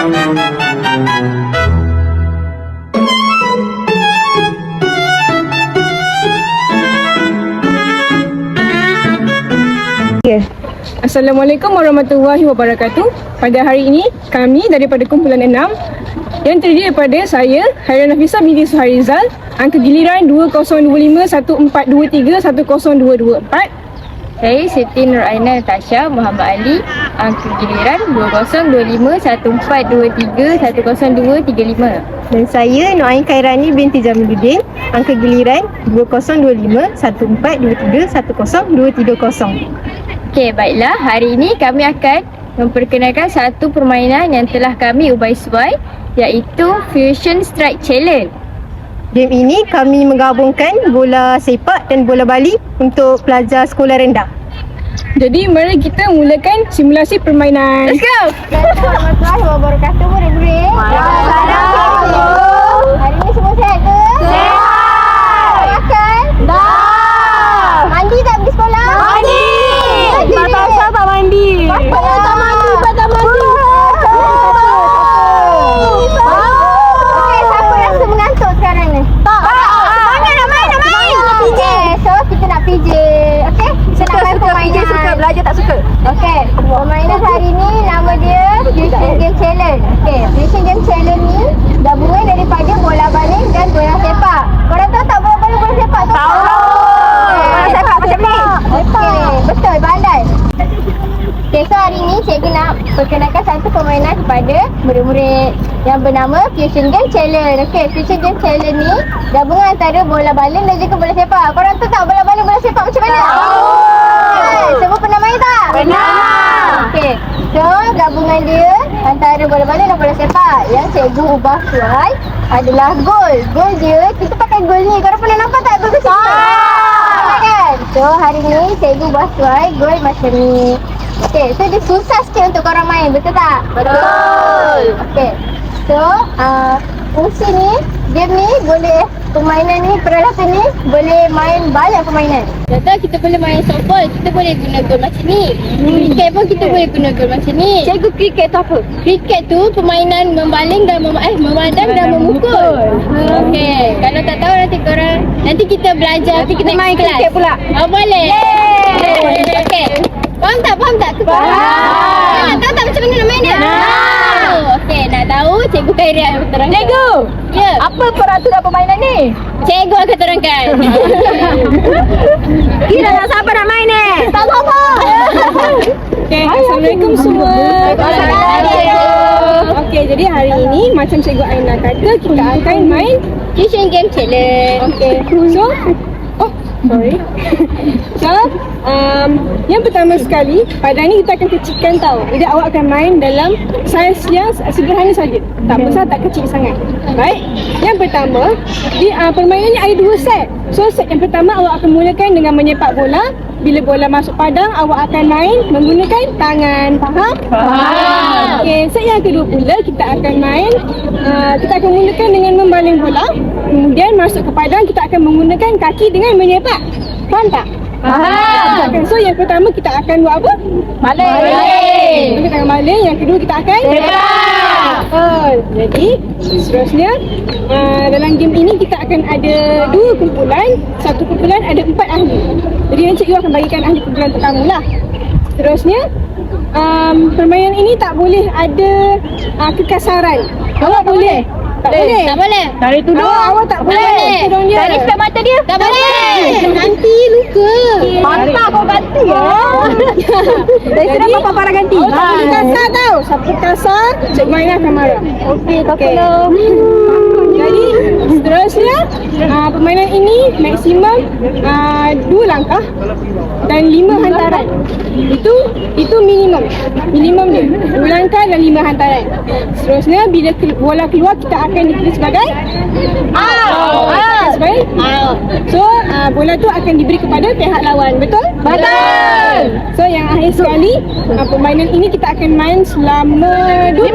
Assalamualaikum warahmatullahi wabarakatuh. Pada hari ini, kami daripada kumpulan 6 yang terdiri daripada saya, Hairul Nafisah binti Suharizal, angka giliran 20251423102224. Saya Siti Nur Aina Natasha Muhammad Ali, angka giliran 20251423102235. Dan saya Nuain Khairani binti Jamiluddin, angka giliran 20251423102230. Okey, baiklah. Hari ini kami akan memperkenalkan satu permainan yang telah kami ubah suai, iaitu Fusion Strike Challenge. Game ini kami menggabungkan bola sepak dan bola bali untuk pelajar sekolah rendah. Jadi mari kita mulakan simulasi permainan. Let's go! Assalamualaikum warahmatullahi wabarakatuh, murid-murid. Waalaikumsalam. Hari ni semua sihat ke? Sihat! Makan? Dah! Mandi tak pergi sekolah? Mandi! Patah tak mandi. Patah tak mandi. Okey, siapa rasa mengantuk sekarang ni? Tak. Mana nak main? Okey, so kita nak PJ. Okey? Kita nak main permainan. Suka, belajar tak suka. Okey, permainan hari ni nama dia Fusion Game Challenge. Okey, Fusion Game Challenge ni gabungan daripada bola baling dan bola sepak. Korang tahu tak bola baling, bola sepak tu? Tahu. Bola sepak macam ni? Okey, betul, pandai. Okey, so hari ni cikgu nak perkenalkan satu permainan kepada murid-murid yang bernama Fusion Game Challenge. Okey, Fusion Game Challenge ni gabungan antara bola baling dan juga bola sepak. Korang tahu tak bola baling, bola sepak macam mana? Semua pernah main tak? Pernah. Okey, so gabungan dia antara bola baling dan bola sepak yang cikgu ubah suai adalah gol. Gol dia, kita pakai gol ni. Korang pernah nampak tak gol kecil? Pernah kan? So hari ni cikgu ubah suai gol macam ni. Okey, so dia susah sikit untuk korang main, betul tak? Betul. Okey, so fungsi ni, game ni boleh, permainan ni, peralatan ni boleh main banyak permainan. Contoh kita boleh main softball, kita boleh guna gol macam ni. Kriket pun kita boleh guna gol macam ni. Cikgu, kriket tu apa? Kriket tu permainan membaling dan memadam dan memukul. Okey, kalau tak tahu nanti kita belajar. Nanti kita next main class. kriket pula. Oh, boleh. Okey. Faham tak? Faham. Tahu tak macam mana nak main dia? Tahu. Okey, nak tahu Cikgu Khairi akan terangkan. Cikgu, Ya. apa peraturan permainan ni? Cikgu akan terangkan. Kita nak siapa nak main ni? Tak apa. Okay, Assalamualaikum semua. Waalaikumsalam. Okey, jadi hari ini macam Cikgu Aina kata, kita akan main. Fusion Game Challenge. Okey, so sorry. So, yang pertama sekali, pada ni kita akan kecilkan tau. Jadi awak akan main dalam saiz yang sederhana saja. Tak besar, tak kecil sangat. Baik. Yang pertama, permainan ni ada 2 set. So, set yang pertama awak akan mulakan dengan menyepak bola. Bila bola masuk padang, awak akan main menggunakan tangan. Faham? Faham. Okey, set yang kedua pula kita akan main, kita akan mulakan dengan membaling bola. Kemudian masuk ke padang, kita akan menggunakan kaki dengan menyepak. Faham tak? Faham. So yang pertama kita akan buat apa? Baling. Kita akan baling. Yang kedua kita akan Sepak. Jadi seterusnya dalam game ini kita akan ada 2 kumpulan. Satu kumpulan ada 4 ahli. Jadi yang cikgu akan bagikan ahli kumpulan pertama lah. Seterusnya permainan ini tak boleh ada kekasaran. Awak boleh? Tak boleh. Tak boleh. Tarik tudung. Awak tak boleh. Tudung dia. Tarik sebab mata dia. Tak boleh. Nanti luka. Mantap kau ganti ya. Dari sini apa parah ganti? Siapa kasar tau. Siapa kasar, Cikgu Aina akan marah. Okey, tak Okey. Jadi seterusnya permainan ini maksimum 2 langkah dan 5 hantaran. Itu minimum dia. 2 langkah dan 5 hantaran. Seterusnya bila bola keluar kita akan ditulis sebagai out. Sebagai out. So bola tu akan diberi kepada pihak lawan. Betul? Betul. So yang akhir sekali permainan ini kita akan main selama 7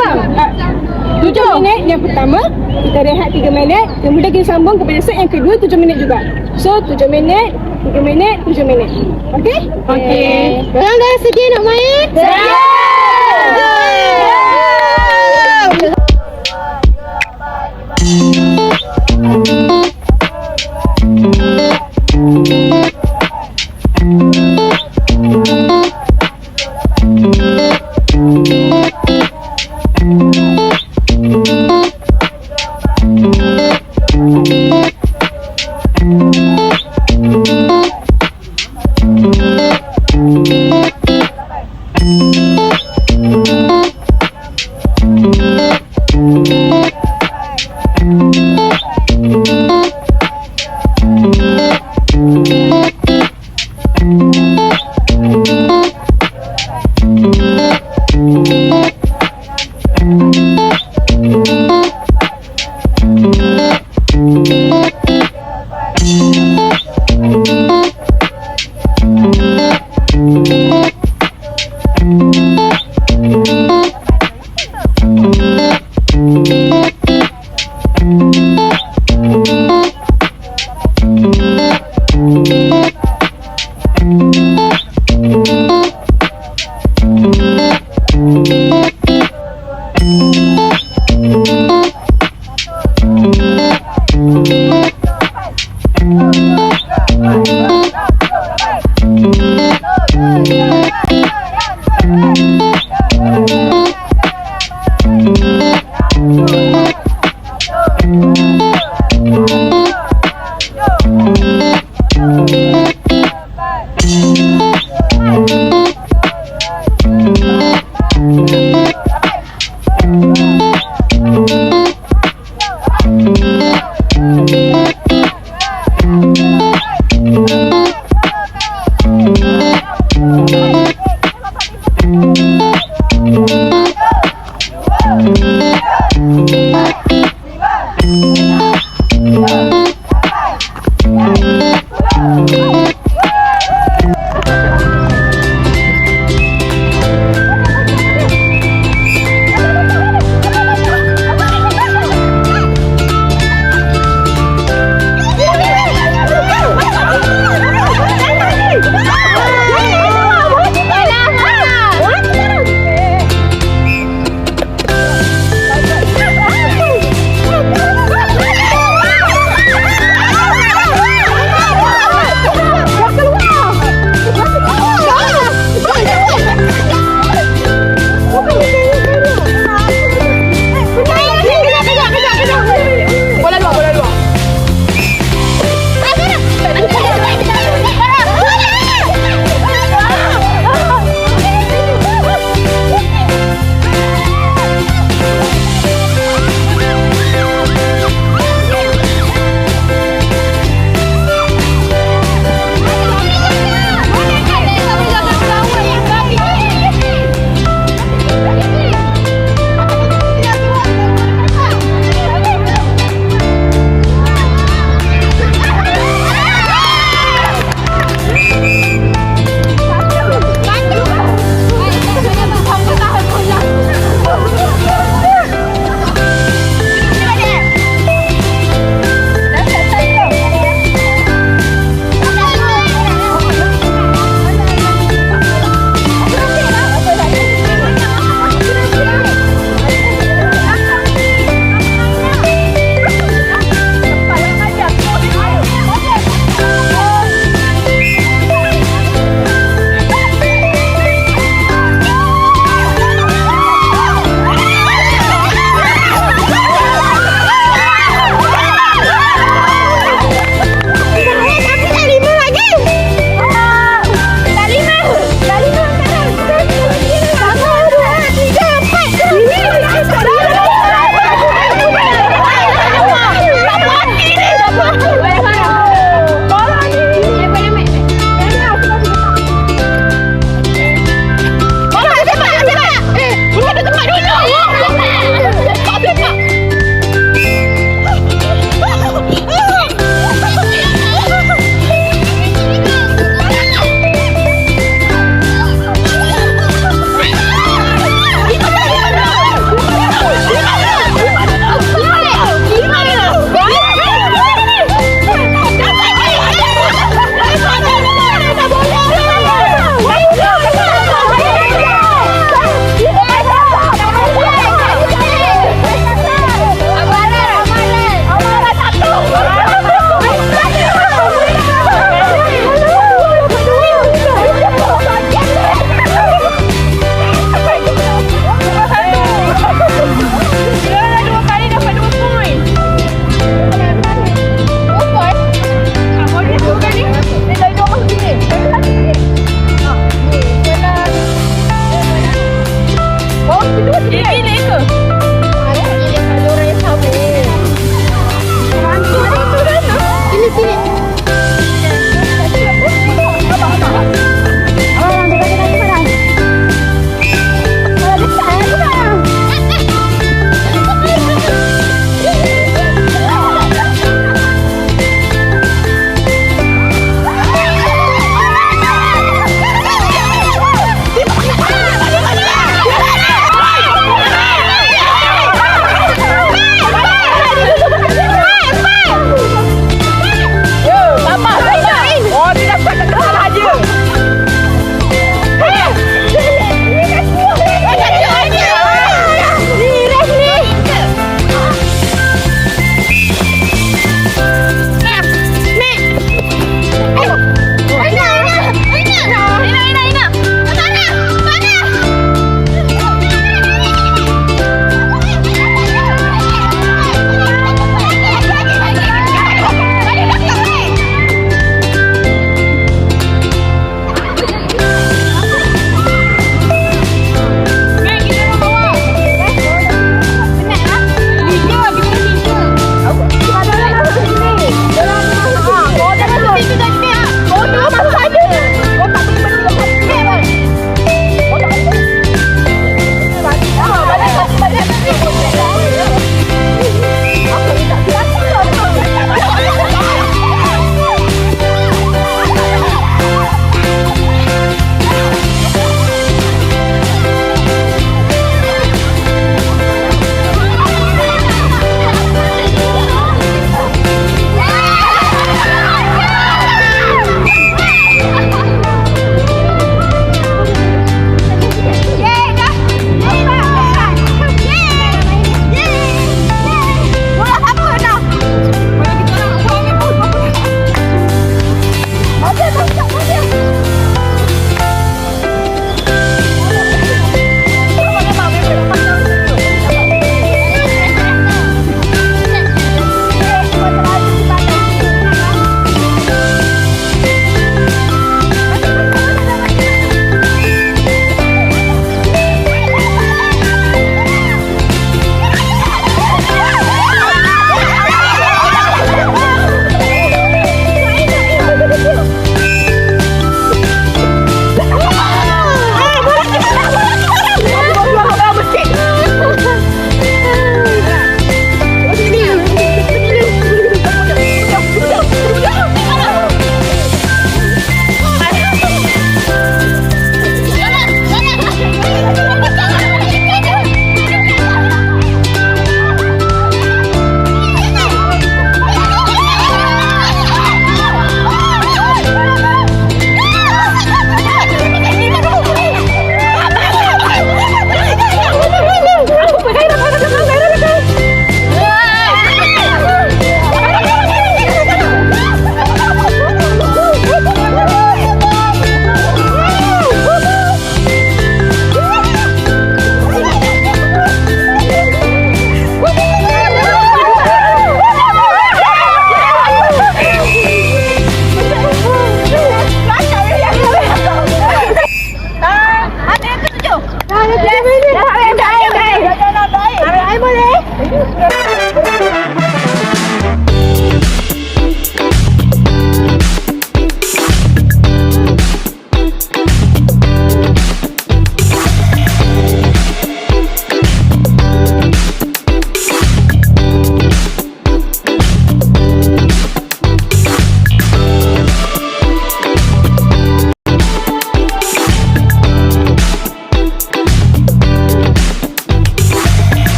minit. Yang pertama kita rehat 3 minit. Kemudian kita sambung kepada set yang kedua 7 minit juga. So 7 minit, 3 minit, 7 minit. Okey? Okey. Korang dah sedia nak main? Sedia.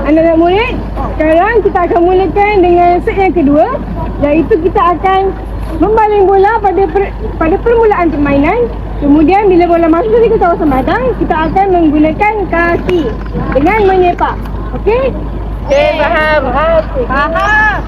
Anak-anak murid, sekarang kita akan mulakan dengan set yang kedua, iaitu kita akan membaling bola pada permulaan permainan. Kemudian bila bola masuk ke kawasan badang, kita akan menggunakan kaki dengan menyepak. Okey? Okey, faham. Faham.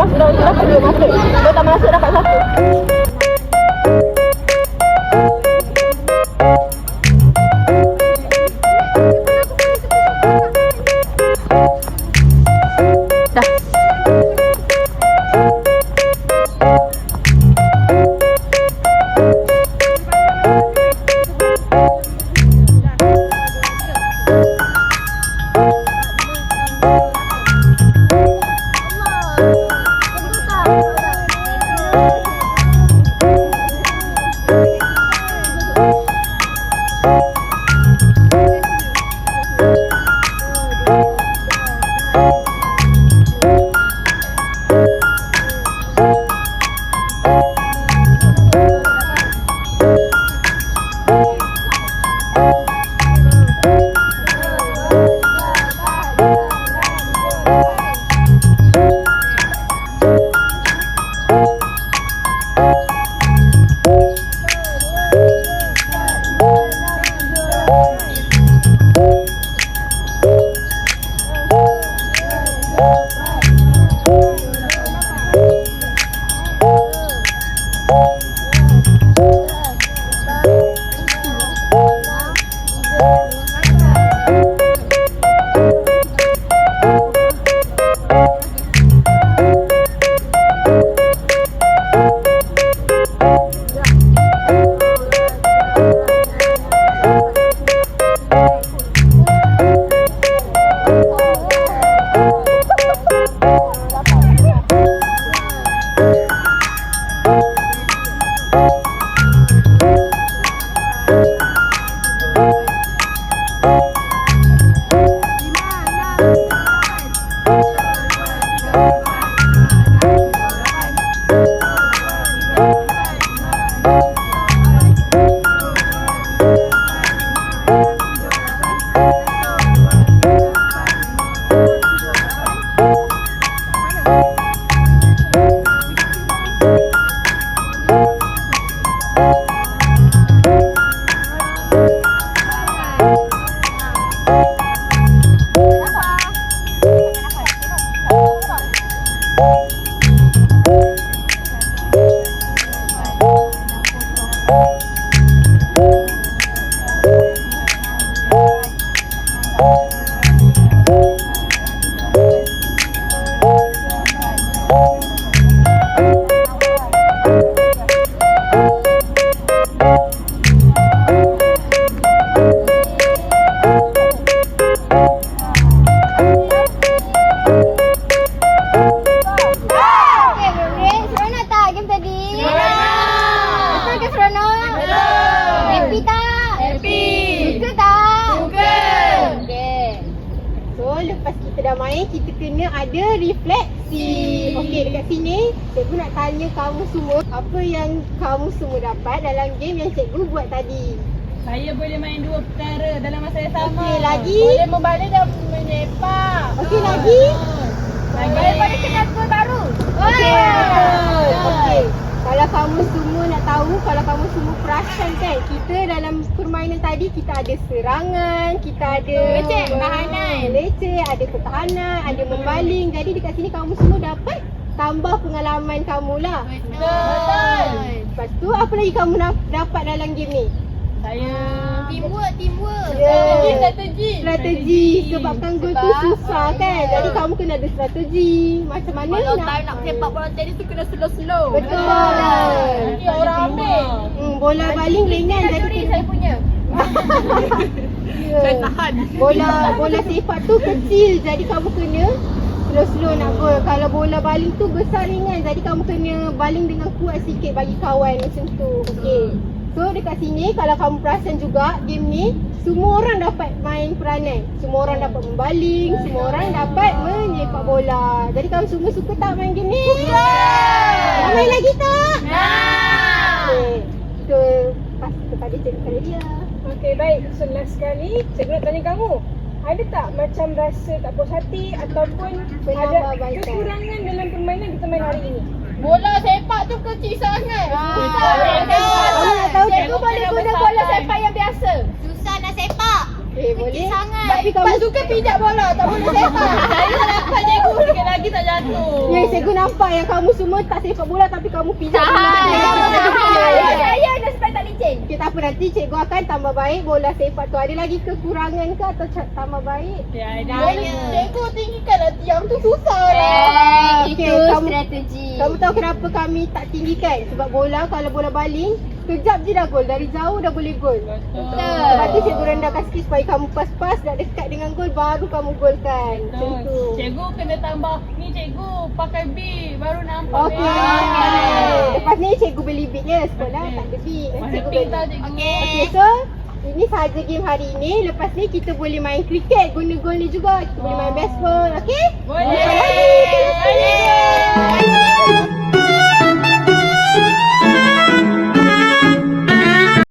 masuk dapat dua masuk. Kalau tak masuk dapat satu. kita kena ada refleksi. Okey, dekat sini cikgu nak tanya kamu semua, apa yang kamu semua dapat dalam game yang cikgu buat tadi? Saya boleh main dua perkara dalam masa yang sama. Okey, lagi? Boleh membaling dan menyepak. Okey, lagi? Boleh kenal skor baru. Okey. Okey. Kalau kamu semua nak tahu, kalau kamu semua perasan kan, kita dalam permainan tadi kita ada serangan, kita ada leceh, ada pertahanan, ada membaling. Jadi dekat sini kamu semua dapat tambah pengalaman kamulah. Betul. Lepas tu apa lagi kamu dapat dalam game ni? Saya Teamwork. Strategi. Sebabkan gol tu susah kan. Jadi kamu kena ada strategi. Macam mana Kalau time nak sepak bola tenis tu kena slow-slow. Betul. nanti orang ambil. Bola baling ringan jadi Kategori saya punya. saya tahan. Bola sepak tu kecil jadi kamu kena slow nak gol. Kalau bola baling tu besar ringan jadi kamu kena baling dengan kuat sikit bagi kawan macam tu. Okey. So dekat sini kalau kamu perasan juga game ni semua orang dapat main peranan. Semua orang dapat membaling, semua orang dapat menyepak bola. Jadi kamu semua suka tak main game ni? Nak main lagi tak? Okey. Kita pass kepada cikgu dia. Okey, baik. So last sekali cikgu nak tanya kamu. Ada tak macam rasa tak puas hati ataupun ada Penambahbaikan. kekurangan dalam permainan kita main hari ini? Bola sepak tu kecil sangat. Kamu nak tahu Cikgu boleh guna bola sepak yang biasa. Susah nak sepak. Boleh. Sangat. Tapi kamu suka pijak bola, tak boleh sepak. Saya tak dapat cikgu, sikit lagi tak jatuh. Yang cikgu nampak yang kamu semua tak sepak bola tapi kamu pijak. Saya dah sampai tak licin. Okay, tak apa, nanti cikgu akan tambah baik bola sepak tu. Ada lagi kekurangan ke atau tambah baik? Cikgu tinggikan lah tiang tu susah Okey, Itu kamu- strategi. Kamu tahu kenapa kami tak tinggikan? Sebab bola, kalau bola baling, kejap je dah gol. Dari jauh dah boleh gol. Sebab tu cikgu rendahkan sikit supaya kamu pas-pas dah dekat dengan gol, baru kamu golkan. Macam tu. Cikgu kena tambah ni cikgu pakai B baru nampak. Okey. Lepas ni cikgu beli bit je. Sekolah tak ada bit. Nanti cikgu beli. Okey, so ini sahaja game hari ini. Lepas ni kita boleh main kriket. Guna gol ni juga. Kita boleh main baseball. Okey? Boleh.